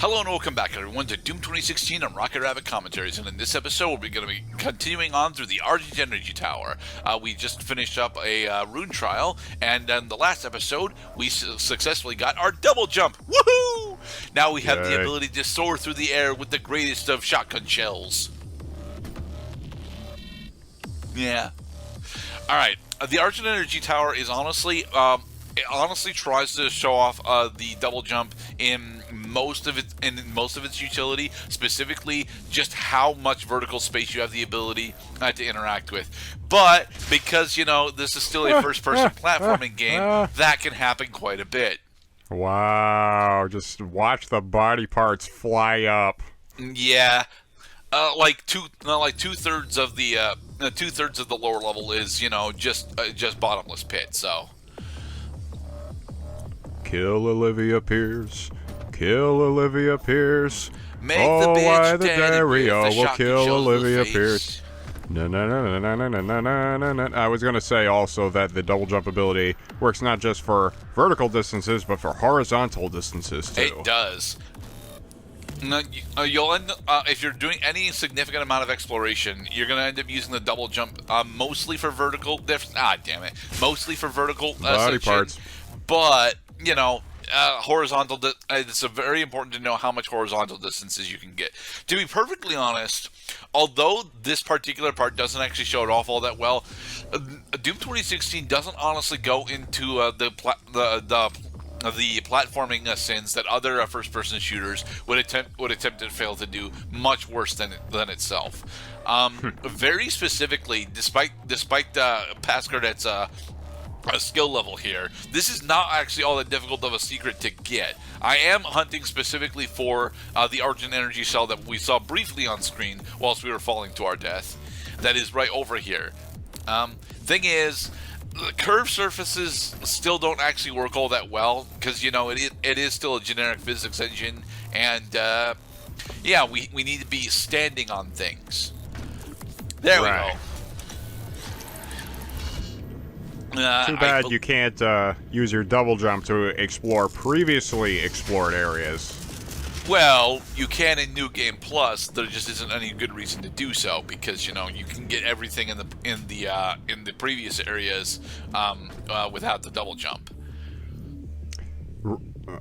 Hello and welcome back, everyone, to Doom 2016 on Rocket Rabbit Commentaries. And in this episode, we're going to be continuing on through the Argent Energy Tower. We just finished up a rune trial, and in the last episode, we successfully got our double jump. Woohoo! Now we have the ability to soar through the air with the greatest of shotgun shells. Yeah. All right. The Argent Energy Tower is honestly, it honestly tries to show off the double jump in most of its utility, specifically just how much vertical space you have the ability to interact with. But because this is still a first-person platforming game, that can happen quite a bit. Wow! Just watch the body parts fly up. Yeah. Like two-thirds of the lower level is just bottomless pit. So kill Olivia Pierce, kill Olivia Pierce. Make the bitch why the dead Dario with the will shotgun kill shells to the Olivia face. Pierce. No. I was gonna say also that the double jump ability works not just for vertical distances, but for horizontal distances too. It does. You'll end if you're doing any significant amount of exploration, you're going to end up using the double jump mostly for vertical. Mostly for vertical body parts. But horizontal. It's very important to know how much horizontal distances you can get. To be perfectly honest, although this particular part doesn't actually show it off all that well, Doom 2016 doesn't honestly go into the platforming sins that other first-person shooters would attempt and fail to do much worse than itself. Very specifically, despite Pascardet's skill level here, this is not actually all that difficult of a secret to get. I am hunting specifically for the Argent Energy Cell that we saw briefly on screen whilst we were falling to our death. That is right over here. Thing is, the curved surfaces still don't actually work all that well because it is still a generic physics engine, and we need to be standing on things. There we go. Too bad you can't use your double jump to explore previously explored areas. Well, you can in New Game Plus. There just isn't any good reason to do so because you can get everything in the previous areas without the double jump.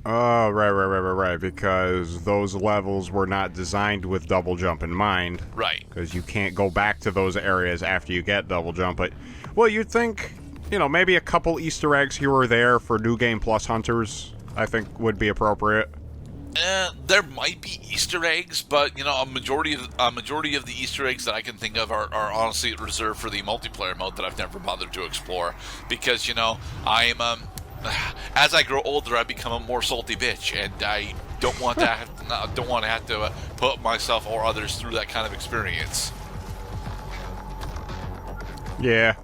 Oh, right. Because those levels were not designed with double jump in mind. Right. Because you can't go back to those areas after you get double jump. But well, you'd think maybe a couple Easter eggs here or there for New Game Plus hunters, I think, would be appropriate. There might be Easter eggs, but a majority of the Easter eggs that I can think of are honestly reserved for the multiplayer mode that I've never bothered to explore because I'm as I grow older, I become a more salty bitch, and I don't want to have to put myself or others through that kind of experience. Yeah.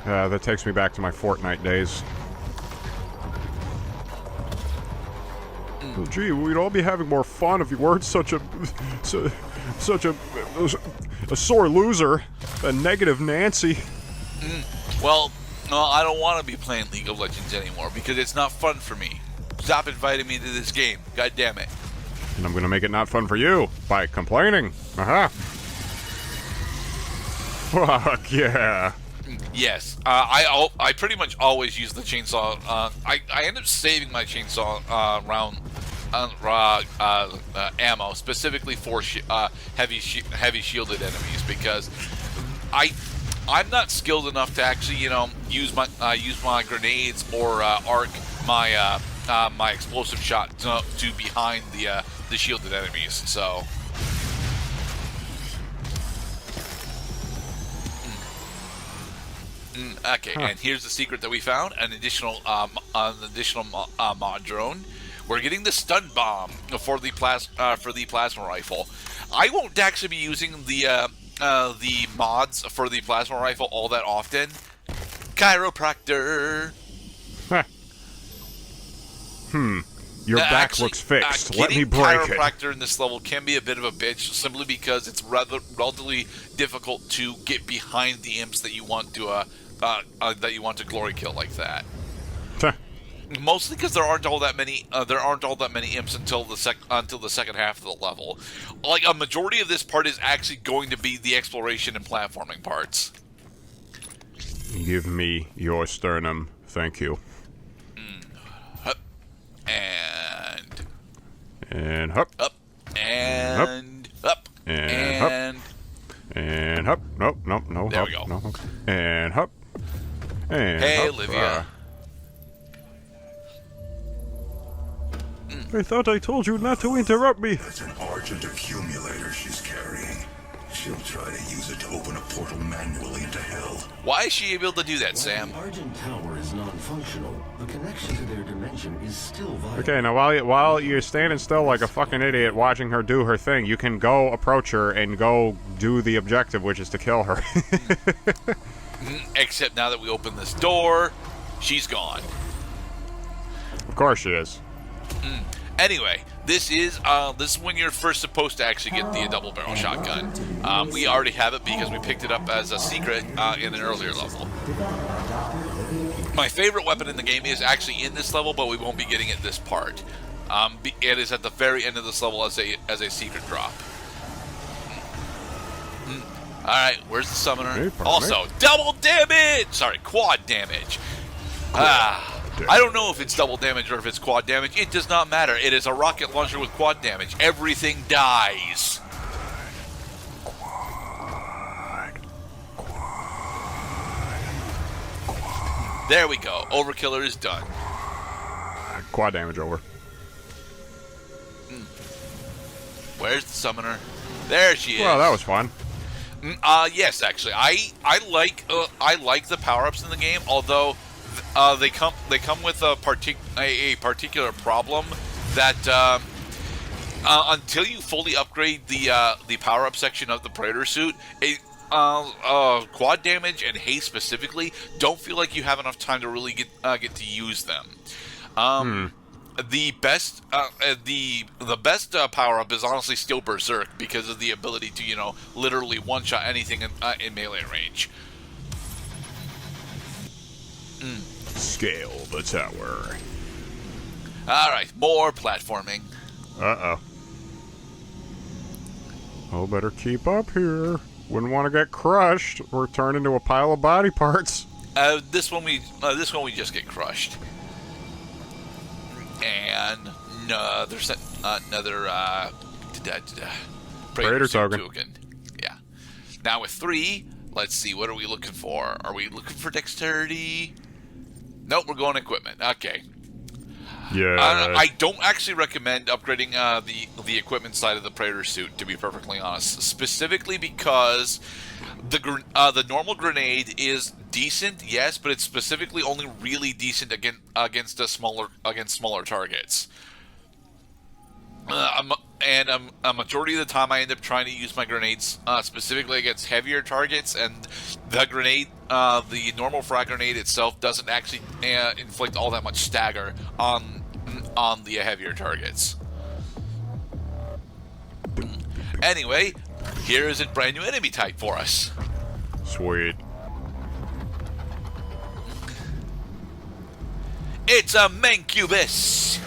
That takes me back to my Fortnite days. Gee, we'd all be having more fun if you weren't such a sore loser, a negative Nancy. Well, I don't want to be playing League of Legends anymore because it's not fun for me. Stop inviting me to this game. God damn it. And I'm gonna make it not fun for you by complaining. Fuck yeah. Yes, I pretty much always use the chainsaw. I end up saving my chainsaw round ammo specifically for heavy shielded enemies because I'm not skilled enough to actually use my grenades or arc my my explosive shot to behind the shielded enemies. So. Okay, and here's the secret that we found: an additional mod drone. We're getting the stun bomb for the plasma rifle. I won't actually be using the mods for the plasma rifle all that often. Chiropractor. Your back looks fixed. Let me break it. Chiropractor in this level can be a bit of a bitch, simply because it's relatively difficult to get behind the imps that you want to glory kill like that. Mostly because there aren't all that many. There aren't all that many imps until the second half of the level. Like a majority of this part is actually going to be the exploration and platforming parts. Give me your sternum, thank you. Hup. And Hup. up and up And hup. And hup. Nope, nope, no. There hup, we go. No, okay. And hup. And Hey, hup. Olivia. I thought I told you not to interrupt me. That's an Argent accumulator she's carrying. She'll try to use it to open a portal manually into hell. Why is she able to do that, Sam? The Argent Tower is non-functional. The connection to their dimension is still viable. Okay, now while you're standing still like a fucking idiot watching her do her thing, you can go approach her and go do the objective, which is to kill her. Except now that we open this door, she's gone. Of course she is. Anyway, this is when you're first supposed to actually get the double barrel shotgun. We already have it because we picked it up as a secret in an earlier level. My favorite weapon in the game is actually in this level, but we won't be getting it this part. It is at the very end of this level as a secret drop. All right, where's the summoner? Also, double damage. Sorry, quad damage. I don't know if it's double damage or if it's quad damage. It does not matter. It is a rocket launcher with quad damage. Everything dies. There we go. Overkiller is done. Quad damage over. Where's the summoner? There she is. Well, that was fun. Yes, actually, I like the power-ups in the game. Although they come with a particular problem that until you fully upgrade the power-up section of the Predator suit, quad damage and haste specifically don't feel like you have enough time to really get to use them. The best power up is honestly still Berserk because of the ability to literally one shot anything in melee range. Scale the tower. All right, more platforming. Oh, better keep up here. Wouldn't want to get crushed or turn into a pile of body parts. This one we just get crushed. And there's another Predator token. Yeah. Now with 3, let's see. What are we looking for? Are we looking for dexterity? Nope, we're going equipment. Okay. Yeah. I don't actually recommend upgrading the equipment side of the Predator suit, to be perfectly honest. Specifically because the normal grenade is decent, yes, but it's specifically only really decent against smaller targets. A majority of the time, I end up trying to use my grenades specifically against heavier targets, and the normal frag grenade itself doesn't actually inflict all that much stagger on the heavier targets. Anyway, here is a brand new enemy type for us. Sweet. It's a Mancubus.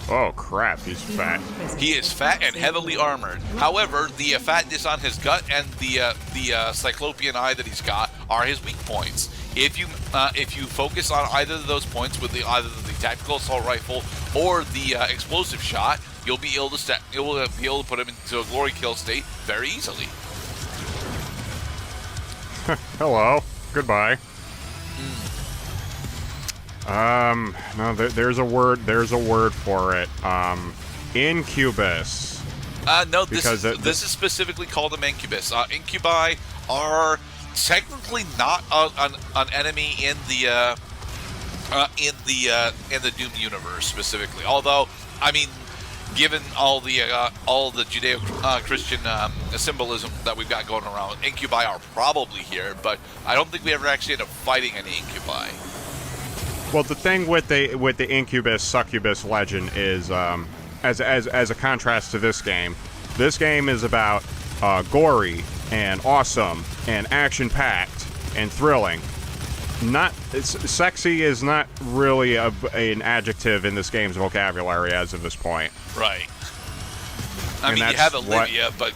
Oh crap, he's fat. He is fat and heavily armored. However, the fatness on his gut and the cyclopean eye that he's got are his weak points. If you focus on either of those points with either the tactical assault rifle or the explosive shot, you'll be able to put him into a glory kill state very easily. Hello. Goodbye. No, there's a word for it. Incubus. No, this is specifically called a Mancubus. Incubi are technically not an enemy in the Doom universe specifically. Although, I mean, given all the Judeo-Christian symbolism that we've got going around, Incubi are probably here, but I don't think we ever actually end up fighting any Incubi. Well, the thing with the Incubus Succubus legend is, as a contrast to this game is about gory and awesome and action-packed and thrilling. sexy is not really an adjective in this game's vocabulary as of this point. Right. I And mean, you that's have Olivia, but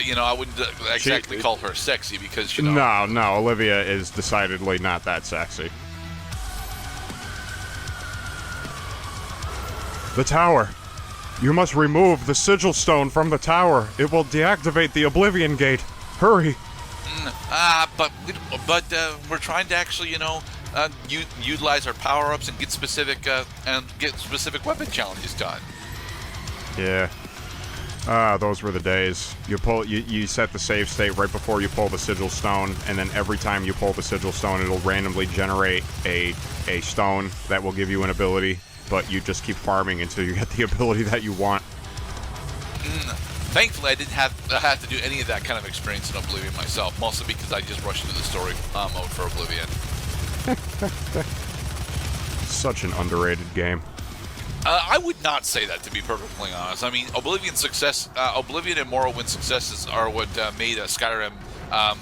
you know, I wouldn't exactly call her sexy because, you know. No, Olivia is decidedly not that sexy. The tower. You must remove the sigil stone from the tower. It will deactivate the Oblivion Gate. Hurry. But we're trying to actually, you know, utilize our power-ups and get specific weapon challenges done. Yeah. Those were the days. You set the save state right before you pull the sigil stone, and then every time you pull the sigil stone, it'll randomly generate a stone that will give you an ability, but you just keep farming until you get the ability that you want. Thankfully, I didn't have to do any of that kind of experience in Oblivion myself, mostly because I just rushed through the story mode for Oblivion. Such an underrated game. I would not say that, to be perfectly honest. I mean, Oblivion and Morrowind successes are what made Skyrim a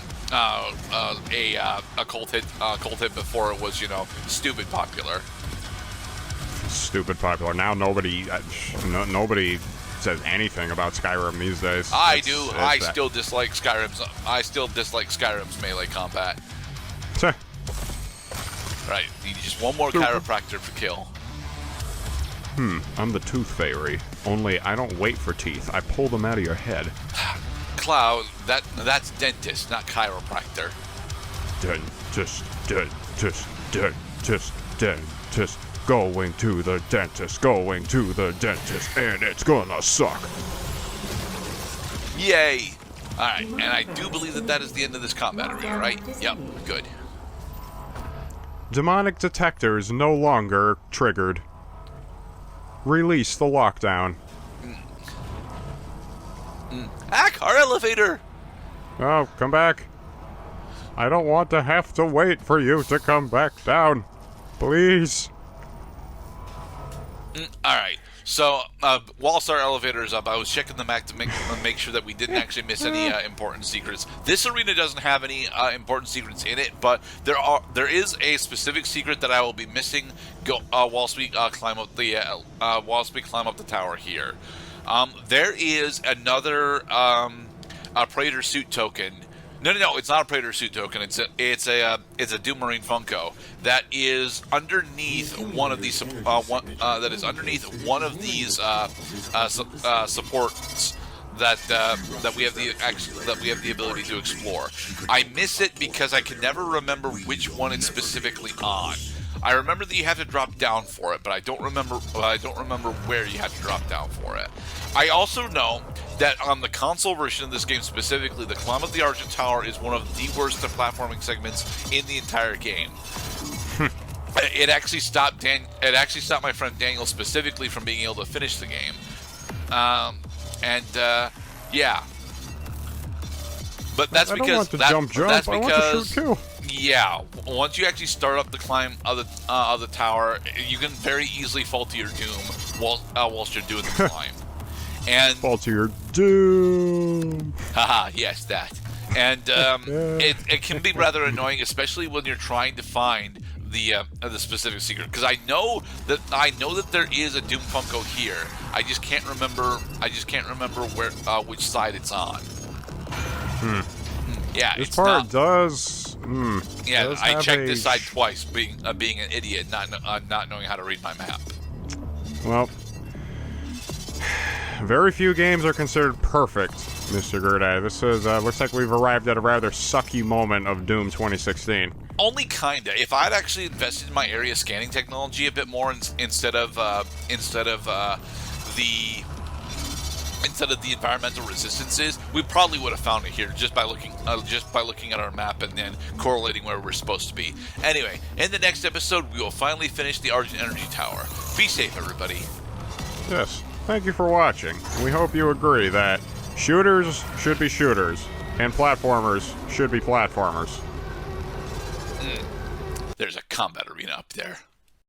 cult hit before it was, you know, stupid popular. Stupid popular. Now nobody says anything about Skyrim these days. I do. I still dislike Skyrim's melee combat. Right. You need just one more chiropractor for kill. I'm the Tooth Fairy. Only I don't wait for teeth. I pull them out of your head. Cloud, that's dentist, not chiropractor. Dentist. Going to the dentist, and it's gonna suck. Yay! Alright, and I do believe that is the end of this combat arena, right? Yep, good. Demonic detectors no longer triggered. Release the lockdown. Car elevator! Oh, come back. I don't want to have to wait for you to come back down. Please. Alright, so whilst our elevator is up, I was checking the map to make sure that we didn't actually miss any important secrets. This arena doesn't have any important secrets in it, but there is a specific secret that I will be missing whilst we climb up the tower here. There is another Praetor suit token. No, it's not a Praetor suit token. It's a Doom Marine Funko that is underneath one of these supports that we have the ability to explore. I miss it because I can never remember which one it's specifically on. I remember that you have to drop down for it, but I don't remember where you have to drop down for it. I also know that on the console version of this game specifically, the climb of the Argent Tower is one of the worst platforming segments in the entire game. It actually stopped my friend Daniel specifically from being able to finish the game. Yeah. But that's because I want to shoot too. Yeah, once you actually start up the climb of the tower, you can very easily fall to your doom whilst you're doing the climb. And fall to your doom. Haha, yes, that. And it can be rather annoying, especially when you're trying to find the specific secret. Because I know that there is a Doom Funko here. I just can't remember where which side it's on. Yeah, this part does. Yeah, does I checked a this side twice, being an idiot, not knowing how to read my map. Well, very few games are considered perfect, Mr. Gerdai. This is looks like we've arrived at a rather sucky moment of Doom 2016. Only kinda. If I'd actually invested in my area scanning technology a bit more instead of the environmental resistances, we probably would have found it here just by looking at our map and then correlating where we're supposed to be. Anyway, in the next episode, we will finally finish the Argent Energy Tower. Be safe, everybody. Yes, thank you for watching. We hope you agree that shooters should be shooters, and platformers should be platformers. There's a combat arena up there.